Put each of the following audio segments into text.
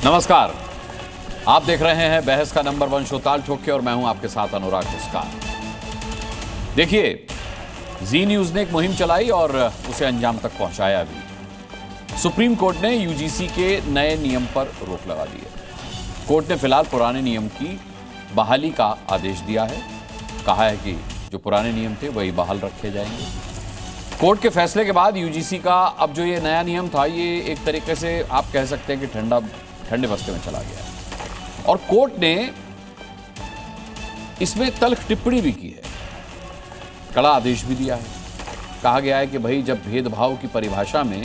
नमस्कार, आप देख रहे हैं बहस का नंबर 1 शो ताल ठोक के और मैं हूं आपके साथ अनुराग पुस्कार। देखिए, जी न्यूज ने एक मुहिम चलाई और उसे अंजाम तक पहुंचाया भी। सुप्रीम कोर्ट ने यूजीसी के नए नियम पर रोक लगा दी है। कोर्ट ने फिलहाल पुराने नियम की बहाली का आदेश दिया है। कहा है कि जो पुराने नियम थे वही बहाल रखे जाएंगे। कोर्ट के फैसले के बाद यूजीसी का अब जो ये नया नियम था, ये एक तरीके से आप कह सकते हैं कि ठंडे बस्ते में चला गया है और कोर्ट ने इसमें तल्ख टिप्पणी भी की है, कड़ा आदेश भी दिया है। कहा गया है कि भाई, जब भेदभाव की परिभाषा में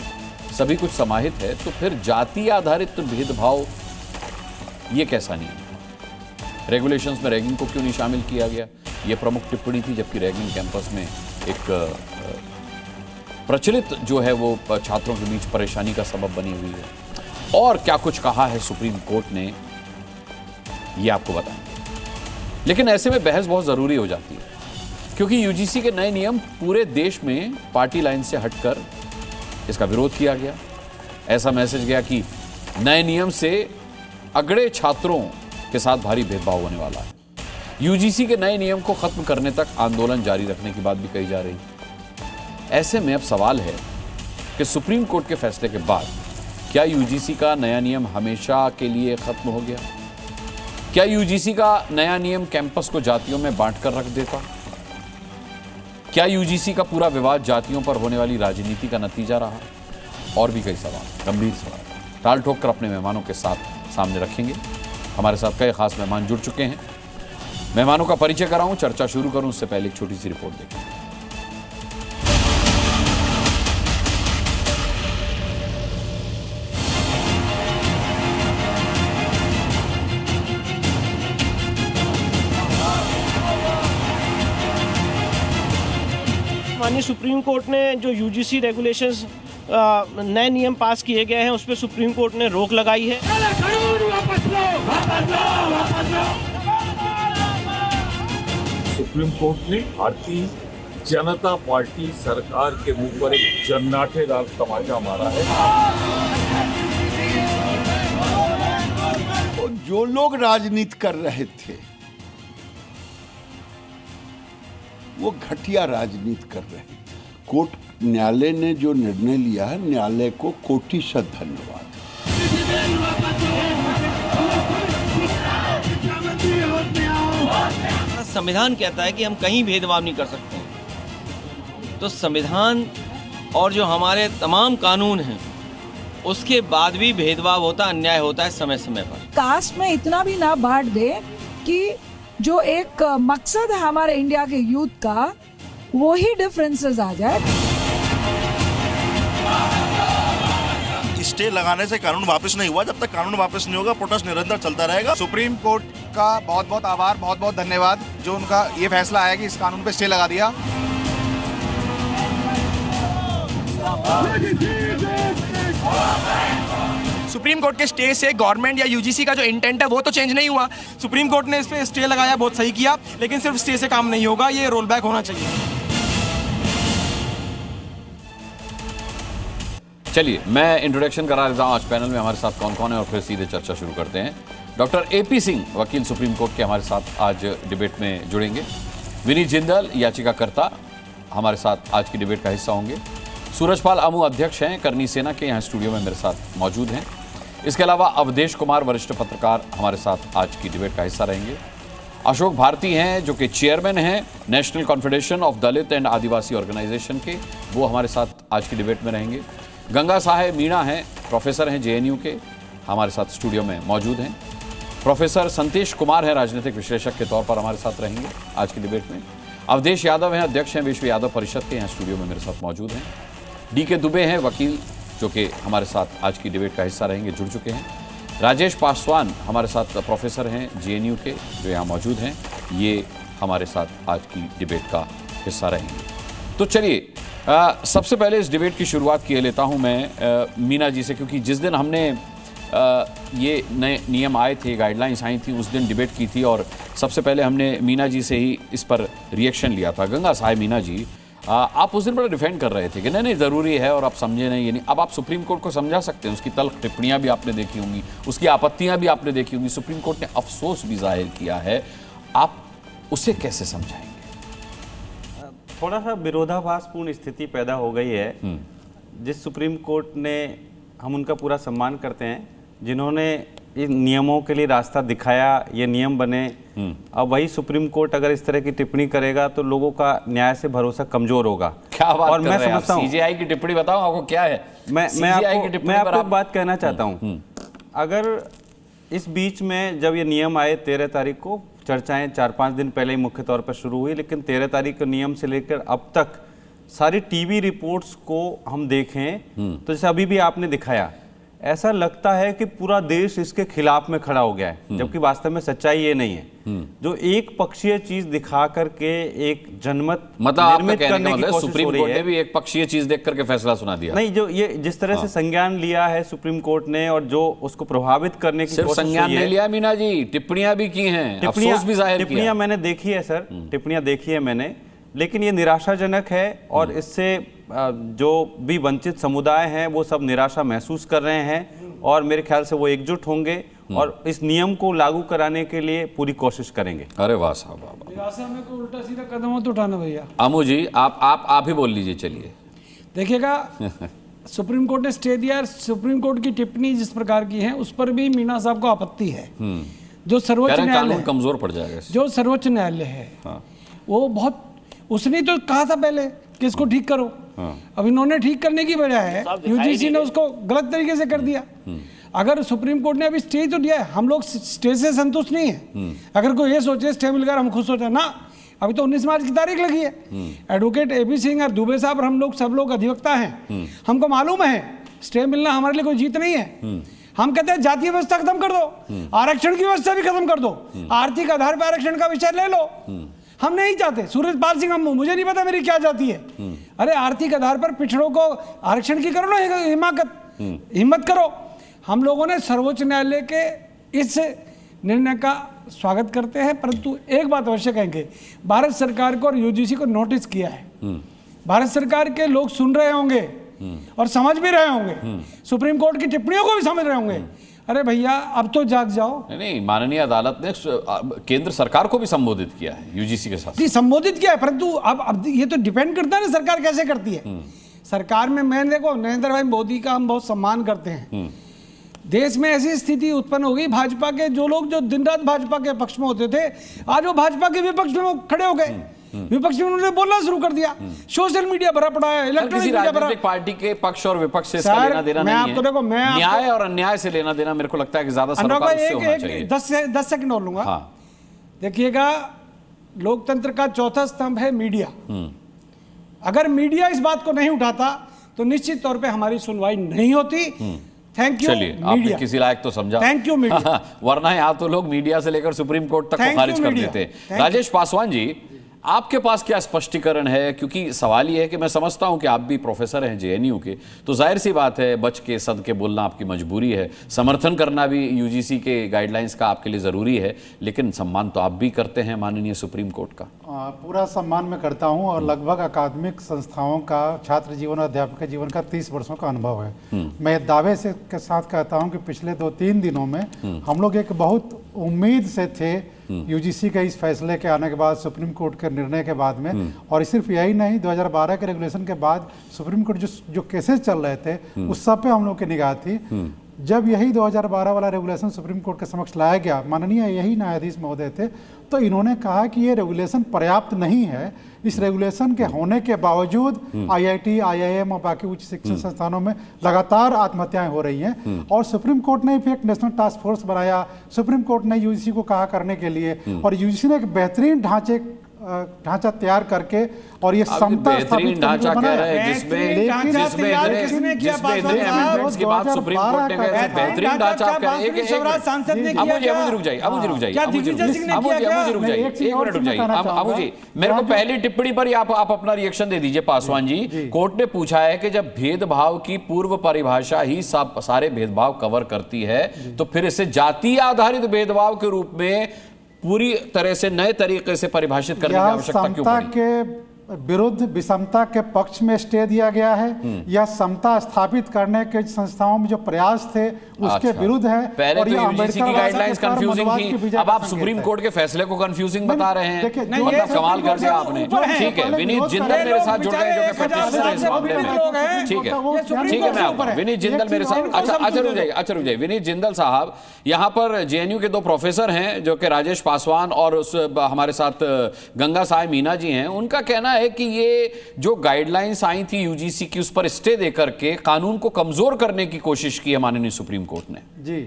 सभी कुछ समाहित है तो फिर जाति आधारित भेदभाव ये कैसा नियम है? रेगुलेशंस में रैगिंग को क्यों नहीं शामिल किया गया? यह प्रमुख टिप्पणी थी, जबकि रैगिंग कैंपस में एक प्रचलित जो है वो छात्रों के बीच परेशानी का सबब बनी हुई है। और क्या कुछ कहा है सुप्रीम कोर्ट ने, ये आपको बताएंगे। लेकिन ऐसे में बहस बहुत जरूरी हो जाती है, क्योंकि यूजीसी के नए नियम पूरे देश में पार्टी लाइन से हटकर इसका विरोध किया गया। ऐसा मैसेज गया कि नए नियम से अगड़े छात्रों के साथ भारी भेदभाव होने वाला है। यूजीसी के नए नियम को खत्म करने तक आंदोलन जारी रखने की बात भी कही जा रही है। ऐसे में अब सवाल है कि सुप्रीम कोर्ट के फैसले के बाद क्या यूजीसी का नया नियम हमेशा के लिए खत्म हो गया? क्या यूजीसी का नया नियम कैंपस को जातियों में बांटकर रख देता? क्या यूजीसी का पूरा विवाद जातियों पर होने वाली राजनीति का नतीजा रहा? और भी कई सवाल, गंभीर सवाल टाल ठोक कर अपने मेहमानों के साथ सामने रखेंगे। हमारे साथ कई खास मेहमान जुड़ चुके हैं। मेहमानों का परिचय कराऊं, चर्चा शुरू करूं उससे पहले एक छोटी सी रिपोर्ट देखें। माननीय सुप्रीम कोर्ट ने जो यूजीसी रेगुलेशंस नए नियम पास किए गए हैं उस पर सुप्रीम कोर्ट ने रोक लगाई है। सुप्रीम कोर्ट ने भारतीय जनता पार्टी सरकार के मुंह पर एक जन्नाटेदार तमाचा मारा है। तो जो लोग राजनीति कर रहे थे वो घटिया राजनीति कर रहे हैं। कोर्ट न्यायालय ने जो निर्णय लिया है, न्यायालय को कोटिशत धन्यवाद। संविधान कहता है कि हम कहीं भेदभाव नहीं कर सकते। तो संविधान और जो हमारे तमाम कानून हैं उसके बाद भी भेदभाव होता, अन्याय होता है समय समय पर। कास्ट में इतना भी ना बांट दे कि जो एक मकसद है हमारे इंडिया के यूथ का, वो ही डिफरेंसेस आ जाए। स्टे लगाने से कानून वापस नहीं हुआ। जब तक कानून वापस नहीं होगा प्रोटेस्ट निरंतर चलता रहेगा। सुप्रीम कोर्ट का बहुत बहुत आभार, बहुत बहुत धन्यवाद जो उनका ये फैसला आया कि इस कानून पे स्टे लगा दिया। सुप्रीम कोर्ट के स्टे से गवर्नमेंट या यूजीसी का जो इंटेंट है वो तो चेंज नहीं हुआ। सुप्रीम कोर्ट ने इस पे स्टे लगाया, बहुत सही किया, लेकिन सिर्फ स्टे से काम नहीं होगा, ये रोल बैक होना चाहिए। चलिए, मैं इंट्रोडक्शन करा देता हूं। आज पैनल में हमारे साथ कौन कौन है और फिर सीधे चर्चा शुरू करते हैं। डॉक्टर एपी सिंह, वकील सुप्रीम कोर्ट के, हमारे साथ आज डिबेट में जुड़ेंगे। विनीत जिंदल, याचिकाकर्ता, हमारे साथ आज की डिबेट का हिस्सा होंगे। सूरजपाल अमू, अध्यक्ष हैं करनी सेना के, यहाँ स्टूडियो में मेरे साथ मौजूद हैं। इसके अलावा अवधेश कुमार, वरिष्ठ पत्रकार, हमारे साथ आज की डिबेट का हिस्सा रहेंगे। अशोक भारती हैं, जो कि चेयरमैन हैं national confederation of Dalit and Adivasi organisation के, वो हमारे साथ आज की डिबेट में रहेंगे। गंगा साहेब मीणा हैं, प्रोफेसर हैं जेएनयू के, हमारे साथ स्टूडियो में मौजूद हैं। प्रोफेसर संतेश कुमार हैं, राजनीतिक विश्लेषक के तौर पर हमारे साथ रहेंगे आज की डिबेट में। अवधेश यादव हैं, अध्यक्ष हैं विश्व यादव परिषद के, यहाँ स्टूडियो में मेरे साथ मौजूद हैं। डीके दुबे हैं, वकील, जो कि हमारे साथ आज की डिबेट का हिस्सा रहेंगे, जुड़ चुके हैं। राजेश पासवान हमारे साथ प्रोफेसर हैं जेएनयू के, जो यहाँ मौजूद हैं, ये हमारे साथ आज की डिबेट का हिस्सा रहेंगे। तो चलिए, सबसे पहले इस डिबेट की शुरुआत किए लेता हूँ मैं मीना जी से, क्योंकि जिस दिन हमने ये नए नियम आए थे, गाइडलाइंस आई थी, उस दिन डिबेट की थी और सबसे पहले हमने मीना जी से ही इस पर रिएक्शन लिया था। गंगा साहेब मीना जी, आप उस दिन बड़ा डिफेंड कर रहे थे कि नहीं ज़रूरी है और आप समझे नहीं, ये नहीं। अब आप सुप्रीम कोर्ट को समझा सकते हैं, उसकी तल्ख टिप्पणियां भी आपने देखी होंगी, उसकी आपत्तियां भी आपने देखी होंगी, सुप्रीम कोर्ट ने अफसोस भी जाहिर किया है, आप उसे कैसे समझाएंगे? थोड़ा सा विरोधाभासपूर्ण स्थिति पैदा हो गई है। जिस सुप्रीम कोर्ट ने, हम उनका पूरा सम्मान करते हैं, जिन्होंने इन नियमों के लिए रास्ता दिखाया, ये नियम बने, अब वही सुप्रीम कोर्ट अगर इस तरह की टिप्पणी करेगा तो लोगों का न्याय से भरोसा कमजोर होगा। क्या बात और कर मैं रहे हैं समझता हूँ, सीजेआई की टिप्पणी बताओ आपको क्या है? मैं आपको एक बात कहना चाहता हूँ। अगर इस बीच में जब ये नियम आए 13 तारीख को, चर्चाएं 4-5 दिन पहले ही मुख्य तौर पर शुरू हुई, लेकिन 13 तारीख के नियम से लेकर अब तक सारी टीवी रिपोर्ट्स को हम देखें तो जैसे अभी भी आपने दिखाया, ऐसा लगता है कि पूरा देश इसके खिलाफ में खड़ा हो गया है, जबकि वास्तव में सच्चाई ये नहीं है। जो एक पक्षीय चीज दिखा करके एक जनमत निर्मित करने की कोशिश सुप्रीम कोर्ट ने भी एक पक्षीय चीज देख करके फैसला सुना दिया। नहीं, जो ये जिस तरह से संज्ञान लिया है सुप्रीम कोर्ट ने और जो उसको प्रभावित करने की कोशिश संज्ञान नहीं लिया मीना जी, टिप्पणियां भी की हैं, अफसोस भी जाहिर किया। टिप्पणियां मैंने देखी है सर, टिप्पणियां देखी है मैंने, लेकिन ये निराशाजनक है और इससे जो भी वंचित समुदाय हैं वो सब निराशा महसूस कर रहे हैं और मेरे ख्याल से वो एकजुट होंगे और इस नियम को लागू कराने के लिए पूरी कोशिश करेंगे। अरे वाह साहब, निराशा में कोई उल्टा सीधा कदम मत उठाना भैया। अमू जी आप ही बोल लीजिए। चलिए देखिएगा, सुप्रीम कोर्ट ने स्टे दिया, सुप्रीम कोर्ट की टिप्पणी जिस प्रकार की है उस पर भी मीना साहब को आपत्ति है। जो सर्वोच्च न्यायालय कमजोर पड़ जाएगा, जो सर्वोच्च न्यायालय है वो बहुत, उसने तो कहा था पहले कि इसको ठीक करो। अब इन्होंने ठीक करने की बजाय यूजीसी ने उसको गलत तरीके से कर दिया। अगर सुप्रीम कोर्ट ने अभी स्टे तो दिया है, हम लोग स्टे से संतुष्ट नहीं है। अगर कोई ये सोचे स्टे मिलकर हम खुश हो जाए ना, अभी तो 19 मार्च की तारीख लगी है। एडवोकेट एपी सिंह और दुबे साहब और हम लोग सब लोग अधिवक्ता हैं, हमको मालूम है स्टे मिलना हमारे लिए कोई जीत नहीं है। हम कहते हैं जातीय व्यवस्था खत्म कर दो, आरक्षण की व्यवस्था भी खत्म कर दो, आर्थिक आधार पर आरक्षण का विषय ले लो। हम नहीं चाहते, सूरजपाल सिंह मुझे नहीं पता मेरी क्या जाती है। अरे आर्थिक आधार पर पिछड़ों को आरक्षण की करो ना, हिम्मत करो। हम लोगों ने सर्वोच्च न्यायालय के इस निर्णय का स्वागत करते हैं, परंतु एक बात अवश्य कहेंगे, भारत सरकार को और यूजीसी को नोटिस किया है। भारत सरकार के लोग सुन रहे होंगे और समझ भी रहे होंगे, सुप्रीम कोर्ट की टिप्पणियों को भी समझ रहे होंगे। अरे भैया अब तो जाग जाओ। नहीं, माननीय अदालत ने केंद्र सरकार को भी संबोधित किया है यूजीसी के साथ। जी संबोधित किया है, परंतु अब ये तो डिपेंड करता है ना सरकार कैसे करती है। सरकार में मैं देखो, नरेंद्र भाई मोदी का हम बहुत सम्मान करते हैं। देश में ऐसी स्थिति उत्पन्न हो गई, भाजपा के जो लोग जो दिन रात भाजपा के पक्ष में होते थे, आज वो भाजपा के विपक्ष में खड़े हो गए। विपक्ष में उन्होंने बोलना शुरू कर दिया, सोशल मीडिया भरा पड़ा है, इलेक्ट्रॉनिक मीडिया भरा। पार्टी के पक्ष और विपक्ष से इसका लेना देना नहीं है। देखो, न्याय और अन्याय से लेना देना मेरे को लगता है कि ज्यादा सरकार उससे होना चाहिए। 10 सेकंड और लूंगा। देखिएगा, लोकतंत्र का चौथा स्तंभ है मीडिया। अगर मीडिया इस बात को नहीं उठाता तो निश्चित तौर पे हमारी सुनवाई नहीं होती। Thank you. चलिए, आपने किसी लायक तो समझा। Thank you media. वरना यहाँ तो लोग मीडिया से लेकर सुप्रीम कोर्ट तक को खारिज कर देते। राजेश पासवान जी, आपके पास क्या स्पष्टीकरण है? क्योंकि सवाल ये है कि मैं समझता हूं कि आप भी प्रोफेसर हैं जेएनयू के, तो जाहिर सी बात है बच के सद के बोलना आपकी मजबूरी है, समर्थन करना भी यूजीसी के गाइडलाइंस का आपके लिए ज़रूरी है, लेकिन सम्मान तो आप भी करते हैं माननीय सुप्रीम कोर्ट का। पूरा सम्मान मैं करता हूं और लगभग अकादमिक संस्थाओं का, छात्र जीवन और अध्यापक जीवन का 30 वर्षों का अनुभव है। मैं दावे से के साथ कहता हूं कि पिछले 2-3 दिनों में हम लोग एक बहुत उम्मीद से थे यूजीसी के इस फैसले के आने के बाद, सुप्रीम कोर्ट के निर्णय के बाद में। और सिर्फ यही नहीं, 2012 के रेगुलेशन के बाद सुप्रीम कोर्ट जो केसेस चल रहे थे उस सब पे हम लोग की निगाह थी। जब यही 2012 वाला रेगुलेशन सुप्रीम कोर्ट के समक्ष लाया गया, माननीय यही न्यायाधीश महोदय थे, तो इन्होंने कहा कि ये रेगुलेशन पर्याप्त नहीं है। इस रेगुलेशन के होने के बावजूद आईआईटी, आईआईएम और बाकी उच्च शिक्षण संस्थानों में लगातार आत्महत्याएं हो रही हैं। और सुप्रीम कोर्ट ने भी एक नेशनल टास्क फोर्स बनाया, सुप्रीम कोर्ट ने यूजीसी को कहा करने के लिए, और यूजीसी ने एक बेहतरीन ढांचा तैयार करके और ये समता बेहतरीन ढांचा कह रहे हैं जिसमें अमेंडमेंट्स की बात सुप्रीम कोर्ट ने कहा, बेहतरीन ढांचा आप कह रहे हैं। शिवराज सांसद ने किया क्या? अबू जी रुक जाइए, अबू जी रुक जाइए, अबू जी रुक जाइए, एक मिनट रुक जाइए। अबू जी, मेरे को पहली टिप्पणी पर आप अपना रिएक्शन दे दीजिए। पासवान जी, कोर्ट ने पूछा है कि जब भेदभाव की पूर्व परिभाषा ही सारे भेदभाव कवर करती है, तो फिर इसे जातीय आधारित भेदभाव के रूप में पूरी तरह से नए तरीके से परिभाषित करने की आवश्यकता क्यों पड़ी? के विरुद्ध विषमता के पक्ष में स्टे दिया गया है या समता स्थापित करने के संस्थाओं में जो प्रयास थे उसके विरुद्ध है। पहले और तो ये यूजीसी की गाइडलाइंस कंफ्यूजिंग थी, अब आप सुप्रीम कोर्ट के फैसले को कंफ्यूजिंग बता रहे हैं। मतलब कमाल कर दिया आपने। ठीक है, विनीत जिंदल मेरे साथ जुड़ गए जो कि पेटिशनर है इस मामले में। ठीक है, मैं आपको विनीत जिंदल मेरे साथ। अच्छा रुक जाइए विनीत जिंदल साहब, यहाँ पर जेएनयू के दो प्रोफेसर हैं जो कि राजेश पासवान और उस हमारे साथ गंगा साय मीना जी हैं। उनका कहना है कि ये जो गाइडलाइंस आई थी यूजीसी की उस पर स्टे देकर के कानून को कमजोर करने की कोशिश की है माननीय सुप्रीम कोर्ट ने। जी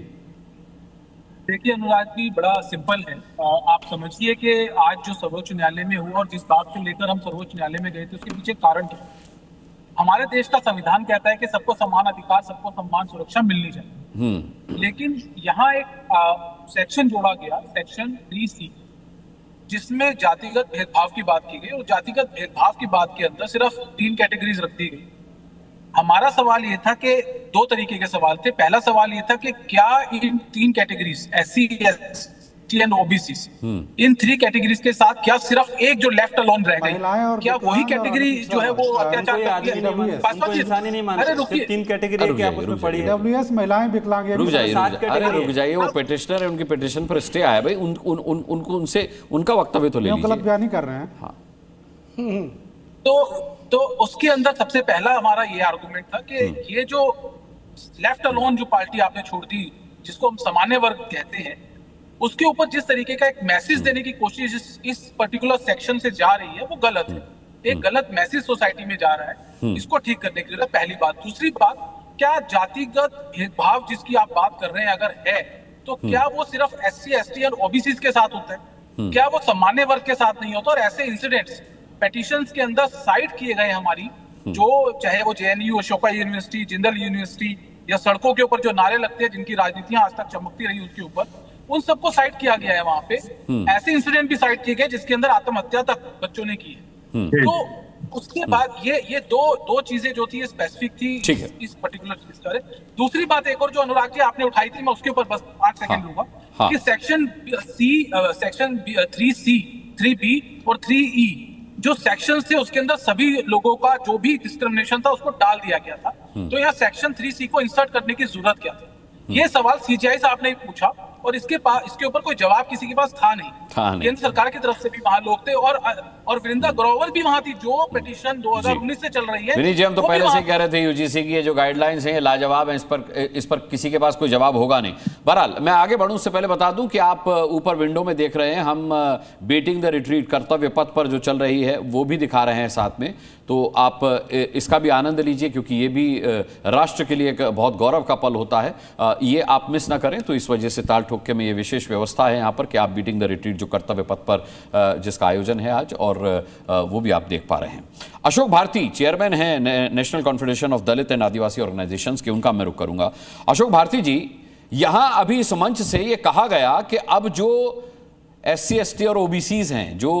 देखिए अनुराग जी, बड़ा सिंपल है। आप समझिए कि आज जो सर्वोच्च न्यायालय में हुआ और जिस बात को लेकर हम सर्वोच्च न्यायालय में गए थे उसके पीछे कारण क्या है। हमारे देश का संविधान कहता है कि सबको समान अधिकार, सबको समान सुरक्षा मिलनी चाहिए। लेकिन यहाँ एक सेक्शन जोड़ा गया, सेक्शन 3C, जिसमें जातिगत भेदभाव की बात की गई और जातिगत भेदभाव की बात के अंदर सिर्फ 3 कैटेगरीज रख दी गई। हमारा सवाल ये था कि 2 तरीके के सवाल थे। पहला सवाल ये था कि क्या इन 3 categories SC, ST and OBC, in 3 categories के साथ क्या सिर्फ एक जो लेफ्ट अलोन रह गई, क्या वही कैटेगरी जो है वो अत्याचार करती है? अरे रुकिए, 3 कैटेगरी है, क्या उसमें पड़ी है? WS महिलाएं विकलांग, रुक जाइए, वो पेटिशनर है, उनकी पेटिशन पर स्टे आया भाई, उनको उनसे उनका वक्तव्य तो ले लीजिए। गलत बयानी कर रहे हैं। तो उसके अंदर सबसे पहला हमारा ये आर्गुमेंट था कि ये जो लेफ्ट अलोन जो पार्टी आपने छोड़ दी, जिसको हम सामान्य वर्ग कहते हैं, उसके ऊपर जिस तरीके का एक मैसेज देने की कोशिश इस पर्टिकुलर सेक्शन से जा रही है वो गलत है। एक गलत मैसेज सोसाइटी में जा रहा है, इसको ठीक करने की जरूरत। पहली बात। दूसरी बात, क्या जातिगत भेदभाव जिसकी आप बात कर रहे हैं अगर है तो क्या वो सिर्फ SC, ST और OBC के साथ होता है? क्या वो सामान्य वर्ग के साथ नहीं होता? और ऐसे इंसिडेंट्स पेटिशंस के अंदर साइट किए गए हमारी, जो चाहे वो JNU, Ashoka university, Jindal university या सड़कों के ऊपर जो नारे लगते हैं जिनकी राजनीतियां आज तक चमकती रही उसके ऊपर, उन सबको साइट किया गया है वहां पे। ऐसे इंसिडेंट भी साइट किए गए जिसके अंदर आत्महत्या तक बच्चों ने की है। तो उसके बाद ये दो चीजें जो थी स्पेसिफिक थी इस पर्टिकुलर चीज का। दूसरी बात एक और जो अनुराग जी आपने उठाई थी, मैं उसके ऊपर बस 5 सेकंड लूंगा कि सेक्शन 3C, 3B और 3E जो सेक्शन थे उसके अंदर सभी लोगों का जो भी डिस्क्रिमिनेशन था उसको डाल दिया गया था। तो यहाँ सेक्शन 3C को इंसर्ट करने की जरूरत क्या थी? ये सवाल CJI साहब ने पूछा और इसके ऊपर कोई जवाब किसी के पास था नहीं। केंद्र सरकार की तरफ से भी वहां लोग थे और वृंदा ग्रोवर भी वहां थी जो पिटीशन 2019 से चल रही है। विनीत जी, हम तो पहले से कह रहे थे यूजीसी की ये जो गाइडलाइंस हैं लाजवाब हैं, इस पर किसी के पास कोई जवाब होगा नहीं। बहरहाल मैं आगे बढ़ूं उससे पहले बता दूं कि आप ऊपर विंडो में देख रहे हैं, हम बीटिंग द रिट्रीट कर्तव्य पथ पर जो चल रही है वो भी दिखा रहे हैं साथ में, तो आप इसका भी आनंद लीजिए क्योंकि ये भी राष्ट्र के लिए एक बहुत गौरव का पल होता है। ये आप मिस ना करें, तो इस वजह से ताल ठोके में ये विशेष व्यवस्था है यहाँ पर कि आप बीटिंग द रिट्रीट जो कर्तव्य पथ पर जिसका आयोजन है आज, और वो भी आप देख पा रहे हैं। अशोक भारती चेयरमैन हैं national confederation of Dalit and Adivasi organisations के, उनका मैं रुख करूंगा। अशोक भारती जी, यहां अभी इस मंच से ये कहा गया कि अब जो SC, ST और OBCs हैं जो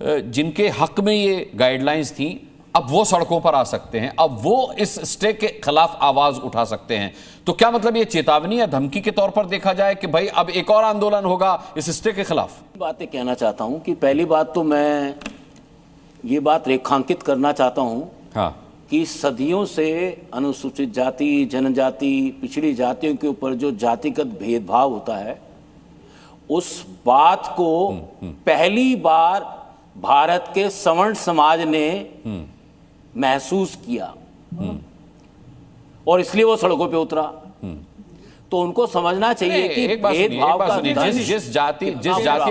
जिनके हक में ये गाइडलाइंस थी, अब वो सड़कों पर आ सकते हैं, अब वो इस स्टे के खिलाफ आवाज उठा सकते हैं। तो क्या मतलब ये चेतावनी या धमकी के तौर पर देखा जाए कि भाई अब एक और आंदोलन होगा इस स्टे के खिलाफ? बातें कहना चाहता हूं कि पहली बात तो मैं ये बात रेखांकित करना चाहता हूं कि सदियों से अनुसूचित जाति, जनजाति, पिछड़ी जातियों के ऊपर जो जातिगत भेदभाव होता है, उस बात को पहली बार भारत के सवर्ण समाज ने महसूस किया और इसलिए वो सड़कों पे उतरा। तो उनको समझना चाहिए कि भेदभाव का जिस जाति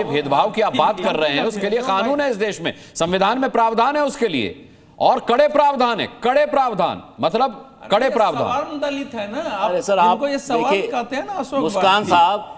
भेदभाव की आप बात कर रहे हैं उसके लिए कानून है इस देश में, संविधान में प्रावधान है उसके लिए, और कड़े प्रावधान है, कड़े प्रावधान मतलब कड़े प्रावधान। दलित है ना, अरे सर आप ये सवाल कहते हैं ना अशोक मुस्कान साहब,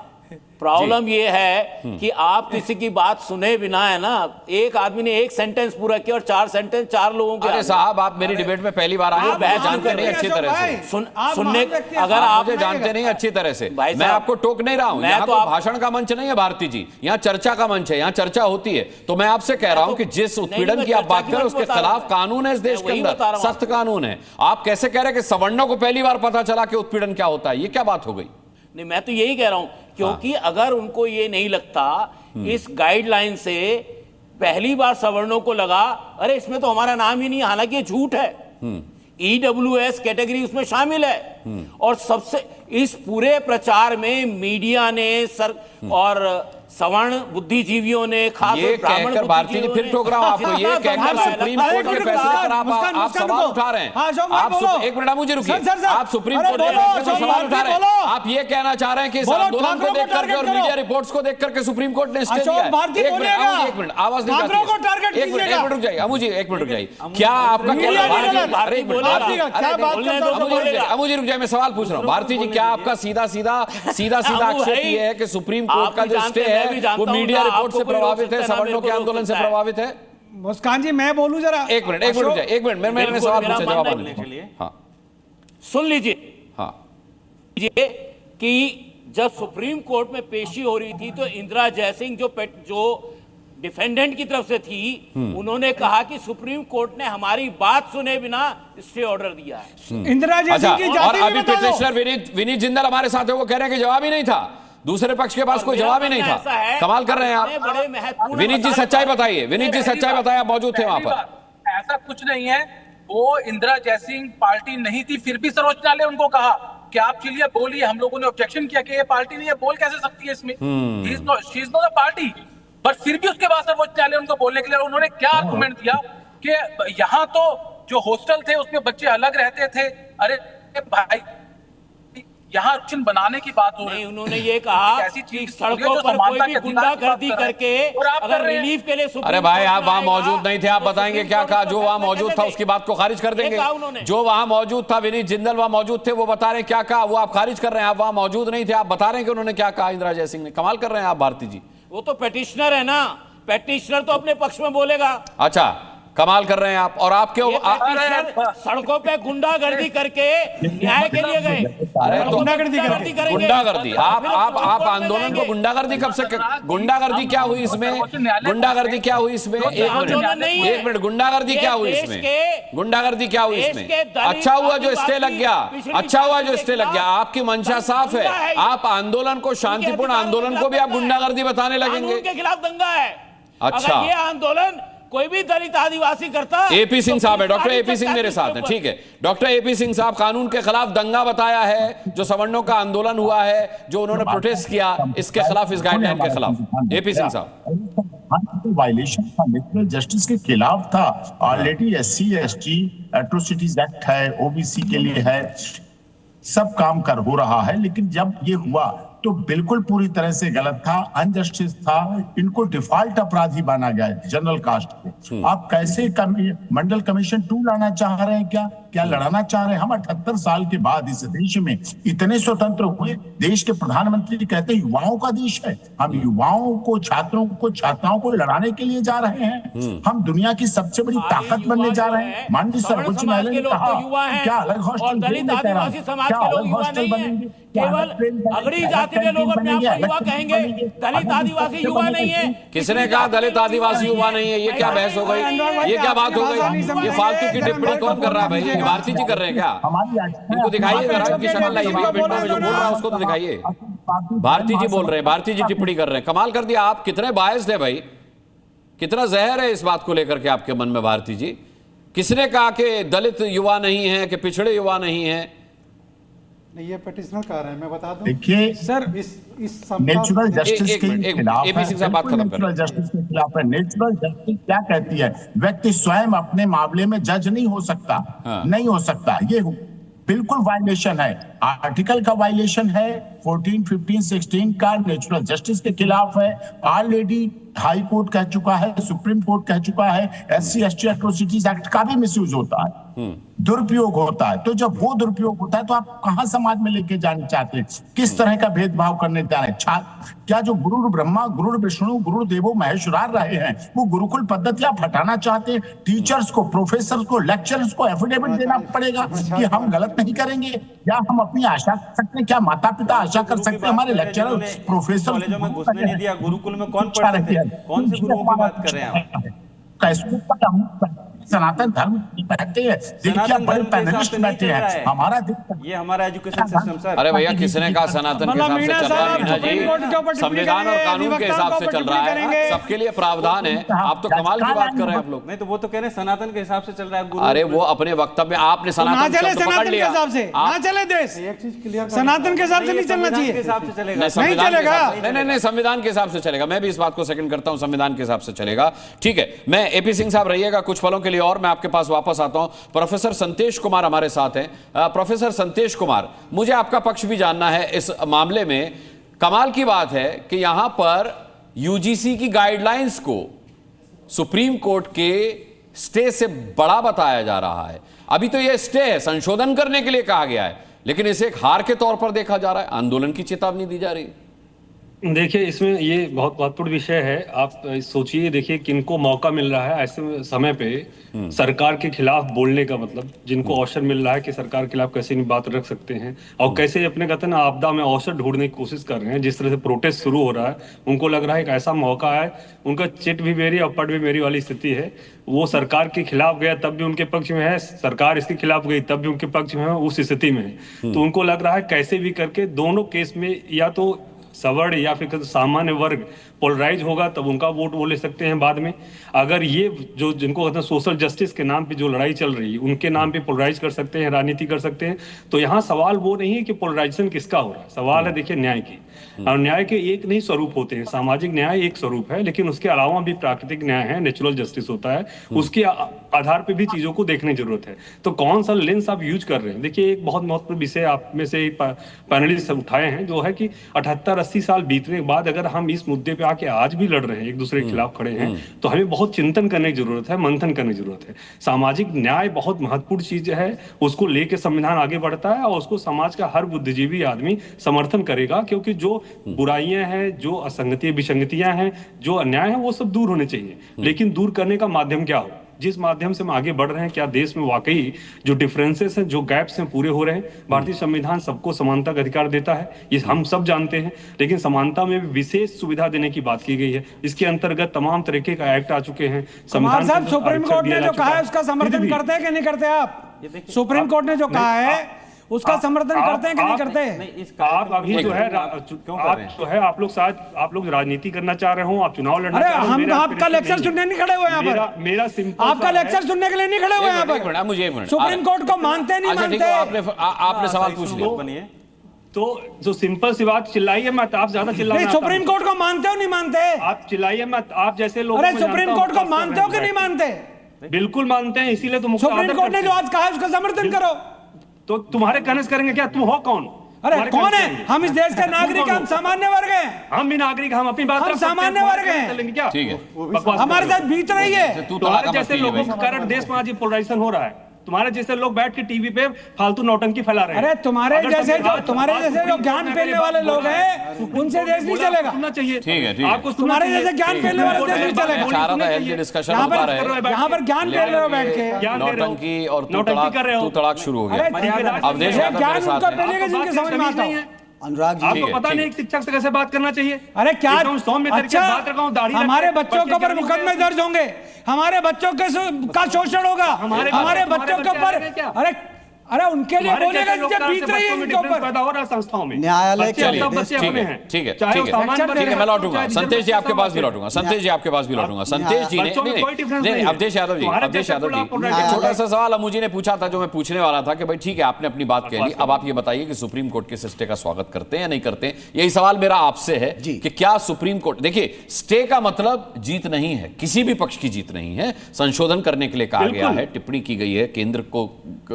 प्रॉब्लम ये है कि आप किसी की बात सुने बिना, है ना, एक आदमी ने एक सेंटेंस पूरा किया और 4 सेंटेंस 4 लोगों के। अरे साहब, आप मेरी डिबेट में पहली बार आए, मुझे जानते नहीं अच्छी तरह से, सुनने अगर आप मुझे जानते नहीं अच्छी तरह से, मैं आपको टोक नहीं रहा हूं, यहाँ तो भाषण का मंच नहीं है भारती जी, यहाँ चर्चा का मंच है, यहाँ चर्चा होती है। तो मैं आपसे कह रहा हूं कि जिस उत्पीड़न की आप बात करें उसके खिलाफ कानून है इस देश के अंदर, सख्त कानून है। आप कैसे कह रहे हैं कि सवर्णों को पहली बार पता चला कि उत्पीड़न क्या होता है? ये क्या बात हो गई? नहीं, मैं तो यही कह रहा हूं क्योंकि अगर उनको ये नहीं लगता इस गाइडलाइन से पहली बार सवर्णों को लगा अरे इसमें तो हमारा नाम ही नहीं, हालांकि ये झूठ है। EWS कैटेगरी उसमें शामिल है। और सबसे इस पूरे प्रचार में मीडिया ने और सवर्ण बुद्धिजीवियों ने, खास ये कहकर भारती जी फिर ठोक रहा हूं आपको, ये कहकर सुप्रीम कोर्ट के फैसले पर आप सवाल उठा रहे हैं। आप एक मिनट मुझे रुकिए, आप सुप्रीम कोर्ट के फैसले पर सवाल उठा रहे हैं। आप ये कहना चाह रहे हैं कि इस आंदोलन को देख करके और मीडिया रिपोर्ट्स को देख करके सुप्रीम कोर्ट ने स्टे दिया है। एक मिनट आवाज नहीं जाती, एक मिनट रुक जाइए अमू जी, एक मिनट रुक जाइए। क्या आपका मुझे रुक जाइए, मैं सवाल पूछ रहा हूँ। भारती जी, क्या आपका सीधा आक्षेप ये है कि सुप्रीम कोर्ट का जो स्टे है वो मीडिया रिपोर्ट से प्रभावित है, सवर्णों के आंदोलन से प्रभावित है? मुस्कान जी मैं बोलूं जरा, एक मिनट रुक जाइए, एक मिनट मैंने सवाल पूछा, जवाब देने के लिए। हाँ सुन लीजिए। हाँ कि जब सुप्रीम कोर्ट में पेशी हो रही थी तो इंदिरा जयसिंह जो डिफेंडेंट की तरफ से थी, उन्होंने कहा कि सुप्रीम कोर्ट ने हमारी बात सुने बिना स्टे ऑर्डर दिया है। इंदिरा जयसिंह की जाति और अभी पिटिशनर विनीत जिंदल हमारे साथ है, वो कह रहे हैं कि जवाब ही नहीं था, दूसरे पक्ष के पास कोई जवाब ही नहीं था। कमाल कर रहे हैं आप। विनीत जी सच्चाई बताइए, विनीत जी सच्चाई बताइए, आप मौजूद थे वहां पर। ऐसा कुछ नहीं है, वो इंदिरा जयसिंह पार्टी नहीं थी, फिर भी सर्वोच्च न्यायालय उनको कहा कि आप चलिए बोलिए। हम लोगों ने ऑब्जेक्शन किया कि ये पार्टी नहीं है, बोल कैसे सकती है इसमें, she is not a party. But फिर भी उसके बाद सर्वोच्च न्यायालय उनको बोलने के लिए, उन्होंने क्या आर्गुमेंट दिया कि यहाँ तो जो हॉस्टल थे उसमें बच्चे अलग रहते थे। अरे भाई, यहाँ आरक्षण बनाने की बात हो रही है। उन्होंने ये कहा कि सड़कों पर कोई भी गुंडागर्दी करके अगर रिलीफ के लिए, अरे भाई आप वहां मौजूद नहीं थे, आप बताएंगे क्या कहा? जो वहां मौजूद था उसकी बात को खारिज कर देंगे। जो वहां मौजूद था, विनीत जिंदल वहां मौजूद थे, वो बता रहे हैं क्या कहा, वो आप खारिज कर रहे हैं। आप वहां मौजूद नहीं थे, आप बता रहे हैं कि उन्होंने क्या कहा इंदिरा जयसिंह ने। कमाल कर रहे हैं आप भारती जी। वो तो पेटिशनर है ना, पेटिशनर तो अपने पक्ष में बोलेगा। अच्छा, कमाल कर रहे हैं आप। और आपके सड़कों पे गुंडागर्दी करके न्याय के लिए गए। अरे तो गुंडागर्दी, आप आंदोलन को गुंडागर्दी कब से? गुंडागर्दी क्या हुई इसमें? गुंडागर्दी क्या हुई इसमें? एक मिनट, गुंडागर्दी क्या हुई इसमें? गुंडागर्दी क्या हुई इसमें? अच्छा हुआ जो स्टे लग गया, अच्छा हुआ जो स्टे लग गया। आपकी मंशा साफ है, आप आंदोलन को, शांतिपूर्ण आंदोलन को भी आप गुंडागर्दी बताने लगेंगे। के खिलाफ दंगा है। अच्छा, ये आंदोलन कोई भी दलित आदिवासी करता। एपी सिंह साहब है, डॉक्टर एपी सिंह मेरे साथ हैं, ठीक है। डॉक्टर एपी सिंह साहब, कानून के खिलाफ दंगा बताया है, जो सवर्णों का आंदोलन हुआ है, जो उन्होंने प्रोटेस्ट किया, इसके खिलाफ, इस गाइडलाइन के खिलाफ। एपी सिंह साहब, वायलेशन था, नेशनल जस्टिस के खिलाफ था। Already SC ST atrocities act है, OBC के लिए है, सब काम कर हो रहा है। लेकिन जब ये हुआ तो बिल्कुल पूरी तरह से गलत था, अनजस्टिस था। इनको डिफॉल्ट अपराधी माना गया जनरल कास्ट को। आप कैसे मंडल कमीशन 2 लाना चाह रहे हैं? क्या लड़ाना चाह रहे हैं? हम 78 साल के बाद इस देश में इतने स्वतंत्र हुए, देश के प्रधानमंत्री कहते हैं युवाओं का देश है। हम युवाओं को, छात्रों को, छात्राओं को लड़ाने के लिए जा रहे हैं। हम दुनिया की सबसे बड़ी ताकत बनने जा रहे हैं। माननीय सर्वोच्च न्यायालय ने कहा क्या अलग हॉस्टल बनेंगे? केवल अगड़ी जाति के लोग अपने आप को युवा कहेंगे, दलित आदिवासी युवा नहीं है। किसने कहा दलित आदिवासी युवा नहीं है? ये क्या बहस हो गई? ये क्या बात हो गई? ये फालतू की टिप्पणी कौन कर रहा है भाई? भारती जी कर रहे हैं क्या? इनको दिखाइए जरा, इनकी शक्ल लाइए, जो बोल रहा है उसको तो दिखाइए। भारती जी बोल रहे हैं, भारती जी टिप्पणी कर रहे हैं। कमाल कर दिया, आप कितने बायस्ड है भाई, कितना जहर है इस बात को लेकर के आपके मन में। भारती जी, किसने कहा कि दलित युवा नहीं है, कि पिछड़े युवा नहीं है? नहीं, ये पेटिशनर कह रहे हैं, मैं बता दूं। देखिए सर, इस नेचुरल जस्टिस के खिलाफ है, नेचुरल जस्टिस के खिलाफ है। नेचुरल जस्टिस क्या कहती है? व्यक्ति स्वयं अपने मामले में जज नहीं हो सकता, नहीं हो सकता। ये बिल्कुल वायलेशन है, आर्टिकल का वायलेशन है, 14, 15, 16 का नेचुरल जस्टिस के खिलाफ है। ऑलरेडी हाई कोर्ट कह चुका है, सुप्रीम कोर्ट कह चुका है, SC ST एट्रोसिटीज एक्ट का भी मिसयूज होता है, दुरुपयोग होता है। तो जब वो दुरुपयोग होता है तो आप कहां समाज में लेके जाना चाहते हैं? किस तरह का भेदभाव करने जा रहे हैं? क्या जो गुरु ब्रह्मा, गुरु विष्णु, गुरु देवो महेश्वरार रहे हैं, वो गुरुकुल पद्धति आप हटाना चाहते हैं? टीचर्स को, प्रोफेसर को, लेक्चरर्स को एफिडेविट देना पड़ेगा कि हम गलत नहीं करेंगे? या हम अपनी आशा कर सकते हैं? क्या माता पिता आशा कर सकते हैं हमारे लेक्चरर, प्रोफेसर घुसने नहीं दिया? गुरुकुल में कौन पढ़ते थे? कौन से गुरुओं की बात कर रहे हैं आप? सनातन धर्म कहते हैं। देखिए बड़े पैनलिस्ट बैठे हैं, हमारा ये हमारा एजुकेशन सिस्टम सर। अरे भैया किसने कहा सनातन के हिसाब से चल रहा है? मीना जी, संविधान और कानून के हिसाब से चल रहा है, सबके लिए प्रावधान है। आप तो कमाल की बात कर रहे हैं आप लोग। नहीं तो वो तो कह रहे हैं सनातन के हिसाब से चल रहा है। अरे वो अपने वक्तव्य में आपने सनातन शब्द पकड़ लिया, हिसाब से ना चले देश, सनातन के हिसाब से नहीं चलना चाहिए, नहीं चलेगा। नहीं, संविधान के हिसाब से चलेगा। मैं भी इस बात को सेकंड करता हूं, संविधान के हिसाब से चलेगा। ठीक है, मैं एपी सिंह साहब रहिएगा कुछ पलों के लिए और मैं आपके पास वापस आता हूं। प्रोफेसर संतेश कुमार हमारे साथ हैं। प्रोफेसर संतेश कुमार, मुझे आपका पक्ष भी जानना है इस मामले में। कमाल की बात है कि यहां पर यूजीसी की गाइडलाइंस को सुप्रीम कोर्ट के स्टे से बड़ा बताया जा रहा है। अभी तो यह स्टे है, संशोधन करने के लिए कहा गया है, लेकिन इसे एक हार के तौर पर देखा जा रहा है, आंदोलन की चेतावनी दी जा रही है। देखिए, इसमें ये बहुत महत्वपूर्ण विषय है। आप सोचिए, देखिए किनको मौका मिल रहा है ऐसे समय पे सरकार के खिलाफ बोलने का, मतलब जिनको अवसर मिल रहा है कि सरकार के खिलाफ कैसे नहीं बात रख सकते हैं और कैसे अपने कहते हैं ना आपदा में अवसर ढूंढने की कोशिश कर रहे हैं। जिस तरह से प्रोटेस्ट शुरू हो रहा है, उनको लग रहा है एक ऐसा मौका है, उनका चिट भी मेरी और पट भी मेरी वाली स्थिति है। वो सरकार के खिलाफ गया तब भी उनके पक्ष में है, सरकार इसके खिलाफ गई तब भी उनके पक्ष में है, उस स्थिति में है। तो उनको लग रहा है कैसे भी करके दोनों केस में या तो सवर्ण या फिर सामान्य वर्ग पोलराइज होगा, तब उनका वोट वो ले सकते हैं बाद में। अगर ये जो जिनको कहते हैं सोशल जस्टिस के नाम पे जो लड़ाई चल रही है, उनके नाम पे पोलराइज कर सकते हैं, राजनीति कर सकते हैं। तो यहाँ सवाल वो नहीं है कि पोलराइजेशन किसका हो रहा है, सवाल है देखिए न्याय की। और न्याय के एक नहीं स्वरूप होते हैं, सामाजिक न्याय एक स्वरूप है, लेकिन उसके अलावा भी प्राकृतिक न्याय है, नेचुरल जस्टिस होता है, उसके आधार पे भी चीजों को देखने की जरूरत है। तो कौन सा लेंस आप यूज कर रहे हैं? देखिए, एक बहुत महत्वपूर्ण विषय आप में से पैनलिस्ट उठाए हैं, जो है कि 78-80 साल बीतने के बाद अगर हम इस मुद्दे पे आके आज भी लड़ रहे हैं, एक दूसरे के खिलाफ खड़े हैं, तो हमें बहुत चिंतन करने की जरूरत है, मंथन करने की जरूरत है। सामाजिक न्याय बहुत महत्वपूर्ण चीज है, उसको लेके संविधान आगे बढ़ता है और उसको समाज का हर बुद्धिजीवी आदमी समर्थन करेगा, क्योंकि जो बुराइयां हैं, जो असंगतियां विसंगतियां हैं, जो अन्याय है, वो सब दूर होने चाहिए। लेकिन दूर करने का माध्यम क्या हो? जिस माध्यम से हम आगे बढ़ रहे हैं, क्या देश में वाकई जो डिफरेंसेस हैं, जो गैप्स हैं, पूरे हो रहे हैं? भारतीय संविधान सबको समानता का अधिकार देता है, ये हम सब जानते हैं, लेकिन समानता में विशेष सुप्रीम देने की बात की गई है। इसके अंतर्गत तमाम तरीके का एक्ट आ चुके हैं। संविधान साहब, सुप्रीम कोर्ट ने जो कहा है उसका समर्थन करते हैं कि नहीं करते आप? सुप्रीम कोर्ट ने जो कहा है उसका समर्थन करते हैं कि नहीं करते? आप अभी जो है आप लोग शायद आप लोग राजनीति करना चाह रहे हो, आप चुनाव लड़ना चाह रहे हो। हम आपका लेक्चर सुनने नहीं खड़े हुए यहाँ पर, मेरा आपका लेक्चर सुनने के लिए नहीं खड़े हुए यहाँ पर। मुझे सुप्रीम कोर्ट को मानते नहीं मानते? आपने सवाल पूछ लिया, तो जो सिंपल सी बात, चिल्लाइए मत, आप ज्यादा चिल्लाइए। सुप्रीम कोर्ट को मानते हो नहीं मानते? आप चिल्लाइए मत, आप जैसे लोग। अरे सुप्रीम कोर्ट को मानते हो कि नहीं मानते? बिल्कुल मानते हैं, इसीलिए तो सुप्रीम कोर्ट ने जो आज कहा है उसका समर्थन करो। तो तुम्हारे कनेक्ट करेंगे क्या? तुम हो कौन? अरे कौन है? हम इस देश के नागरिक, हम सामान्य वर्ग हैं। हम भी नागरिक, हम अपनी बात, हम सामान्य वर्ग हैं। क्या ठीक है, हमारे साथ बीत रही है। तुम्हारे जैसे लोगों के कारण देश में आज पोलराइजेशन हो रहा है। तुम्हारे जैसे लोग बैठ के टीवी पे फालतू नौटंकी फैला रहे हैं। अरे तुम्हारे जैसे जो ज्ञान फैलने वाले लोग हैं, उनसे देश नहीं चलेगा। सुनना चाहिए। ठीक है, ठीक है। आपको तुम्हारे जैसे ज्ञान फैलने वाले देश नहीं चलेगा। यहाँ पर ज्ञान फैल रहे हो बैठ के, नौटंकी और तू तड़ाक शुरू हो गया। अब देश ज्ञान उनको फैलेगा जिनके समझ में आता है। अनुराग जी, आपको पता नहीं एक शिक्षक से कैसे बात करना चाहिए? अरे क्या अच्छा, हमारे बच्चों के ऊपर मुकदमे दर्ज होंगे, हमारे बच्चों का शोषण होगा, हमारे बच्चों के ऊपर, अरे उनके लिए बोलेगा जो बीत रही है उनके ऊपर। पैदा हो रहा है संस्थाओं में, न्यायालय के ठीक है, मैं लौटूंगा संतेश जी आपके पास भी लौटूंगा, संतेश जी आपके पास भी लौटूंगा। संतेश जी ने नहीं, अवधेश यादव जी, छोटा सा सवाल अमू जी ने पूछा था जो मैं पूछने वाला था कि भाई ठीक है आपने अपनी बात कह ली, अब आप ये बताइए कि सुप्रीम कोर्ट के स्टे का स्वागत करते हैं या नहीं करते हैं? यही सवाल मेरा आपसे है कि क्या सुप्रीम कोर्ट, देखिए स्टे का मतलब जीत नहीं है, किसी भी पक्ष की जीत नहीं है, संशोधन करने के लिए कहा गया है, टिप्पणी की गई है, केंद्र को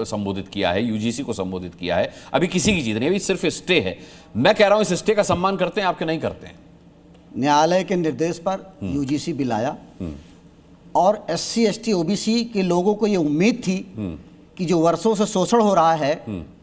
संबोधित किया है, यूजीसी को संबोधित किया है, अभी किसी की जीत नहीं, अभी सिर्फ स्टे है। मैं कह रहा हूं इस स्टे का सम्मान करते हैं आपके नहीं करते हैं? न्यायालय के निर्देश पर यूजीसी बिल आया और SC ST OBC के लोगों को यह उम्मीद थी कि जो वर्षों से शोषण हो रहा है